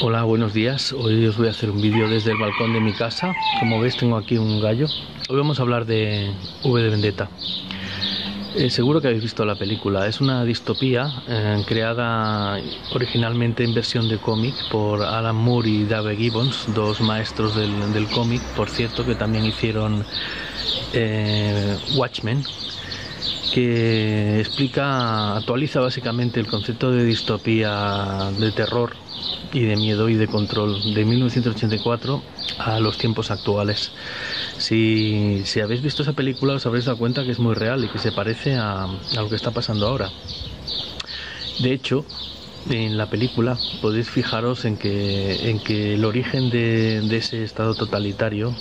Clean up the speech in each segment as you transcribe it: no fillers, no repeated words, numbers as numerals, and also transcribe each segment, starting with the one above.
Hola, buenos días. Hoy os voy a hacer un vídeo desde el balcón de mi casa. Como veis, tengo aquí un gallo. Hoy vamos a hablar de V de Vendetta. Seguro que habéis visto la película. Es una distopía creada originalmente en versión de cómic por Alan Moore y Dave Gibbons, dos maestros del cómic, por cierto, que también hicieron Watchmen, que actualiza básicamente el concepto de distopía, de terror y de miedo y de control de 1984 a los tiempos actuales. Si habéis visto esa película os habréis dado cuenta que es muy real y que se parece a lo que está pasando ahora. De hecho, en la película podéis fijaros en que el origen de ese estado totalitario,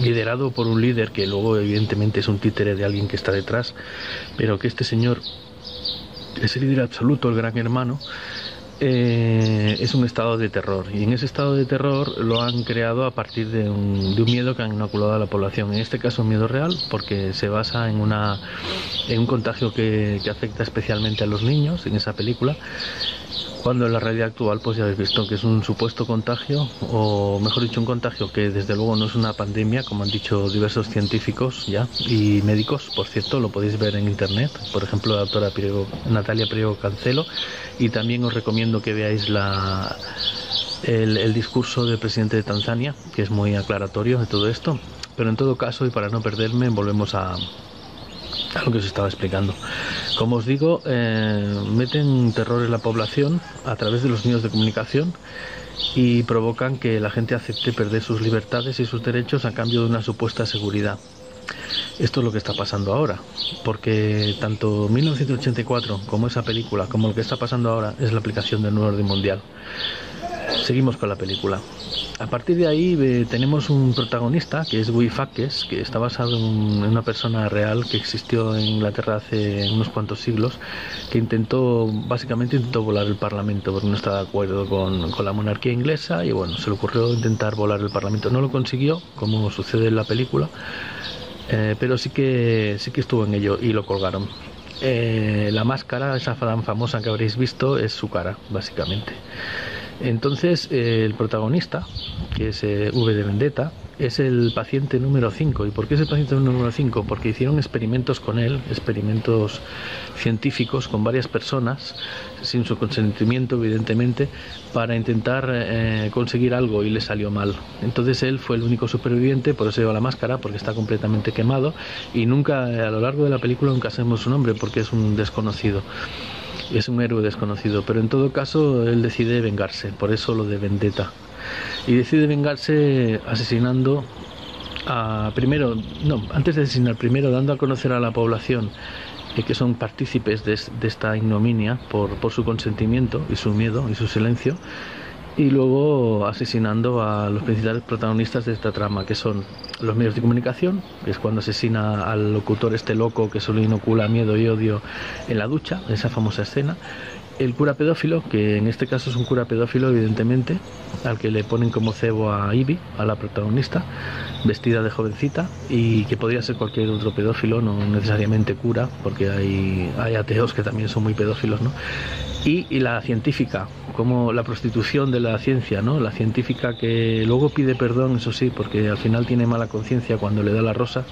liderado por un líder que luego evidentemente es un títere de alguien que está detrás, pero que este señor es el líder absoluto, el gran hermano, es un estado de terror, y en ese estado de terror lo han creado a partir de un miedo que han inoculado a la población. En este caso un miedo real, porque se basa en un contagio que afecta especialmente a los niños en esa película, cuando en la realidad actual pues ya habéis visto que es un supuesto contagio, o mejor dicho un contagio que desde luego no es una pandemia, como han dicho diversos científicos ya y médicos. Por cierto, lo podéis ver en internet, por ejemplo la doctora Natalia Priego Cancelo, y también os recomiendo que veáis el discurso del presidente de Tanzania, que es muy aclaratorio de todo esto. Pero en todo caso, y para no perderme, volvemos a lo que os estaba explicando. Como os digo, meten terror en la población a través de los medios de comunicación y provocan que la gente acepte perder sus libertades y sus derechos a cambio de una supuesta seguridad. Esto es lo que está pasando ahora, porque tanto 1984 como esa película, como lo que está pasando ahora, es la aplicación del nuevo orden mundial. Seguimos con la película. A partir de ahí tenemos un protagonista que es Guy Fawkes, que está basado en una persona real que existió en Inglaterra hace unos cuantos siglos, que básicamente intentó volar el Parlamento porque no estaba de acuerdo con la monarquía inglesa, y bueno, se le ocurrió intentar volar el Parlamento. No lo consiguió, como sucede en la película, pero sí que estuvo en ello y lo colgaron. La máscara, esa tan famosa que habréis visto, es su cara, básicamente. Entonces, el protagonista, que es V de Vendetta, es el paciente número 5. ¿Y por qué es el paciente número 5? Porque hicieron experimentos con él, experimentos científicos con varias personas, sin su consentimiento evidentemente, para intentar conseguir algo, y le salió mal. Entonces él fue el único superviviente, por eso lleva la máscara, porque está completamente quemado, y nunca, a lo largo de la película, nunca sabemos su nombre porque es un desconocido. Es un héroe desconocido, pero en todo caso él decide vengarse, por eso lo de Vendetta. Y decide vengarse asesinando antes de asesinar, primero dando a conocer a la población que son partícipes de esta ignominia por su consentimiento y su miedo y su silencio, y luego asesinando a los principales protagonistas de esta trama, que son los medios de comunicación, que es cuando asesina al locutor este loco que solo inocula miedo y odio en la ducha, esa famosa escena. El cura pedófilo, que en este caso es un cura pedófilo evidentemente, al que le ponen como cebo a Ivy, a la protagonista, vestida de jovencita, y que podría ser cualquier otro pedófilo, no necesariamente cura, porque hay ateos que también son muy pedófilos, ¿no? Y la científica, como la prostitución de la ciencia, ¿no? La científica que luego pide perdón, eso sí, porque al final tiene mala conciencia cuando le da la rosa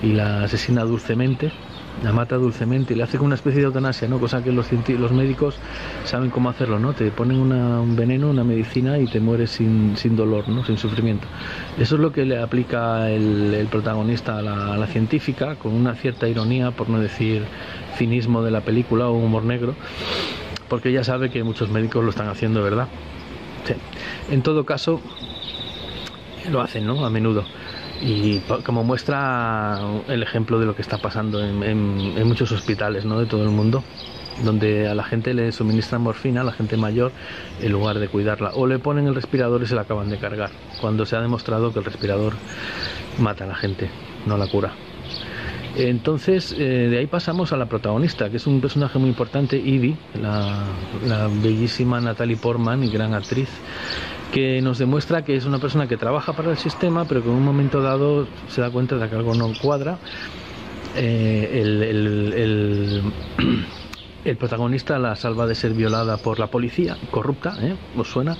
y la asesina dulcemente, la mata dulcemente y le hace como una especie de eutanasia, ¿no? Cosa que los médicos saben cómo hacerlo, ¿no? Te ponen un veneno, una medicina, y te mueres sin dolor, ¿no? Sin sufrimiento. Eso es lo que le aplica el protagonista a la científica, con una cierta ironía, por no decir cinismo de la película o humor negro, porque ya sabe que muchos médicos lo están haciendo, ¿verdad? Sí. En todo caso, lo hacen, ¿no? A menudo. Y como muestra el ejemplo de lo que está pasando en muchos hospitales, ¿no? De todo el mundo, donde a la gente le suministran morfina, a la gente mayor, en lugar de cuidarla, o le ponen el respirador y se la acaban de cargar, cuando se ha demostrado que el respirador mata a la gente, no la cura. Entonces, de ahí pasamos a la protagonista, que es un personaje muy importante, Ivy, la bellísima Natalie Portman, y gran actriz, que nos demuestra que es una persona que trabaja para el sistema, pero que en un momento dado se da cuenta de que algo no cuadra. El protagonista la salva de ser violada por la policía corrupta, ¿os suena?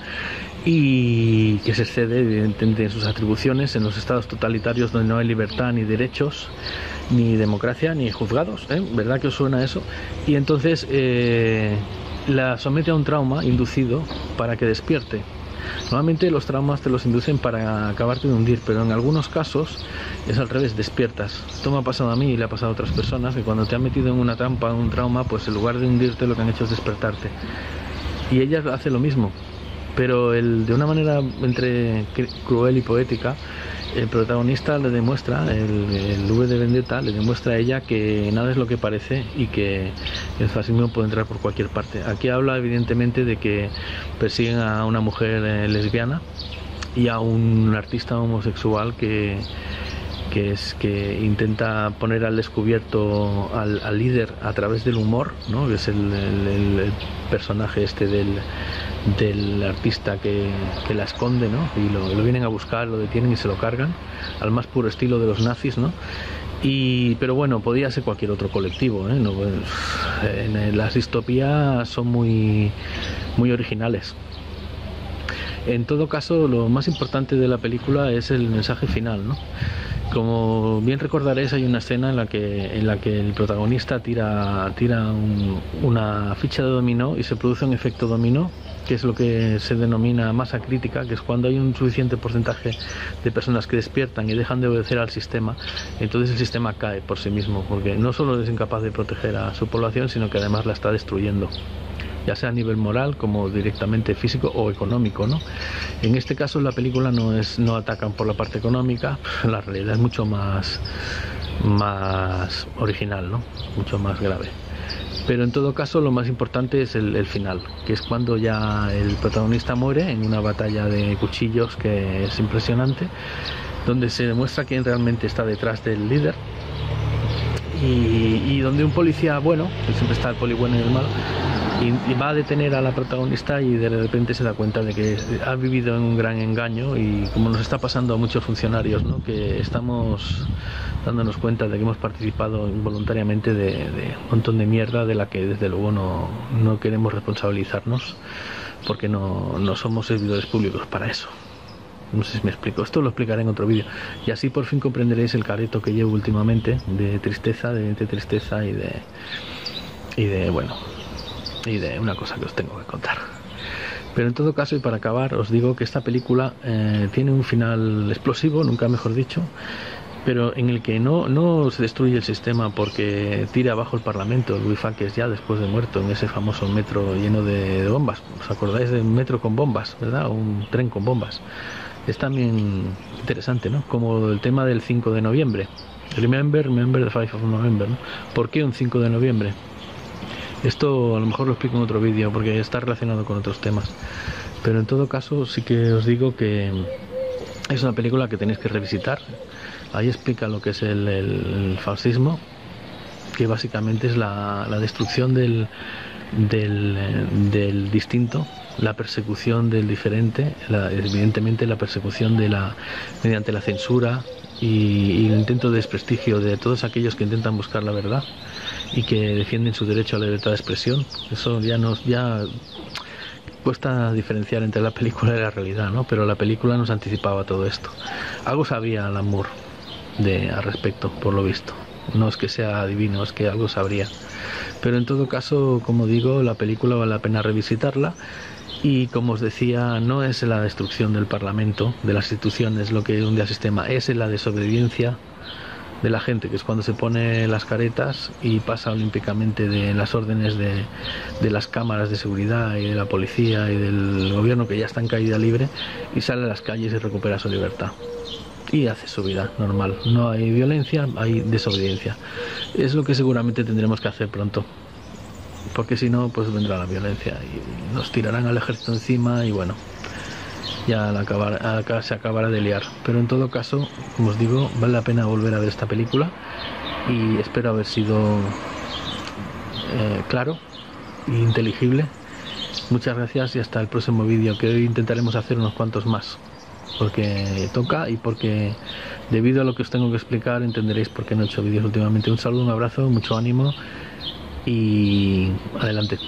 Y que se excede evidentemente en sus atribuciones en los estados totalitarios donde no hay libertad ni derechos, ni democracia, ni juzgados, ¿verdad que os suena eso? Y entonces la somete a un trauma inducido para que despierte. Normalmente los traumas te los inducen para acabarte de hundir, pero en algunos casos es al revés, despiertas. Esto me ha pasado a mí y le ha pasado a otras personas, que cuando te han metido en una trampa, en un trauma, pues en lugar de hundirte lo que han hecho es despertarte. Y ella hace lo mismo, pero de una manera entre cruel y poética, el protagonista le demuestra, el V de Vendetta le demuestra a ella que nada es lo que parece y que el fascismo puede entrar por cualquier parte. Aquí habla evidentemente de que persiguen a una mujer lesbiana y a un artista homosexual que intenta poner al descubierto al líder a través del humor, ¿no? Que es el personaje del artista que la esconde, ¿no? Y lo vienen a buscar, lo detienen y se lo cargan, al más puro estilo de los nazis, ¿no? Pero bueno, podía ser cualquier otro colectivo, ¿eh? No, pues, las distopías son muy originales. En todo caso, lo más importante de la película es el mensaje final, ¿no? Como bien recordaréis, hay una escena en la que el protagonista tira una ficha de dominó y se produce un efecto dominó, que es lo que se denomina masa crítica, que es cuando hay un suficiente porcentaje de personas que despiertan y dejan de obedecer al sistema, entonces el sistema cae por sí mismo, porque no solo es incapaz de proteger a su población, sino que además la está destruyendo, ya sea a nivel moral como directamente físico o económico, ¿no? En este caso la película no atacan por la parte económica, la realidad es mucho más original, ¿no? Mucho más grave. Pero en todo caso lo más importante es el final, que es cuando ya el protagonista muere en una batalla de cuchillos que es impresionante, donde se demuestra quién realmente está detrás del líder y donde un policía bueno, que siempre está el poli bueno y el malo, y va a detener a la protagonista y de repente se da cuenta de que ha vivido en un gran engaño, y como nos está pasando a muchos funcionarios, ¿no? Que estamos dándonos cuenta de que hemos participado involuntariamente de un montón de mierda de la que desde luego no queremos responsabilizarnos, porque no somos servidores públicos para eso. No sé si me explico, esto lo explicaré en otro vídeo y así por fin comprenderéis el careto que llevo últimamente de tristeza y de una cosa que os tengo que contar. Pero en todo caso, y para acabar, os digo que esta película tiene un final explosivo, nunca mejor dicho, pero en el que no se destruye el sistema porque tira abajo el Parlamento, Louis Faques ya después de muerto en ese famoso metro lleno de bombas. ¿Os acordáis del metro con bombas, verdad? O un tren con bombas. Es también interesante, ¿no? Como el tema del 5 de noviembre. Remember the 5 of November, ¿no? ¿Por qué un 5 de noviembre? Esto a lo mejor lo explico en otro vídeo porque está relacionado con otros temas. Pero en todo caso sí que os digo que es una película que tenéis que revisitar. Ahí explica lo que es el fascismo, que básicamente es la destrucción del distinto, la persecución del diferente, evidentemente la persecución mediante la censura y el intento de desprestigio de todos aquellos que intentan buscar la verdad y que defienden su derecho a la libertad de expresión. Eso ya cuesta diferenciar entre la película y la realidad, ¿no? Pero la película nos anticipaba todo esto. Algo sabía Alan Moore al respecto, por lo visto. No es que sea adivino, es que algo sabría. Pero en todo caso, como digo, la película vale la pena revisitarla. Y como os decía, no es la destrucción del Parlamento, de las instituciones, lo que hunde al sistema, es la desobediencia de la gente, que es cuando se pone las caretas y pasa olímpicamente de las órdenes de las cámaras de seguridad y de la policía y del gobierno, que ya está en caída libre, y sale a las calles y recupera su libertad y hace su vida normal. No hay violencia, hay desobediencia. Es lo que seguramente tendremos que hacer pronto, porque si no, pues vendrá la violencia y nos tirarán al ejército encima y bueno, ya se acabará de liar. Pero en todo caso, como os digo, vale la pena volver a ver esta película y espero haber sido claro e inteligible. Muchas gracias y hasta el próximo vídeo, que hoy intentaremos hacer unos cuantos más, porque toca y porque debido a lo que os tengo que explicar entenderéis por qué no he hecho vídeos últimamente. Un saludo, un abrazo, mucho ánimo y adelante.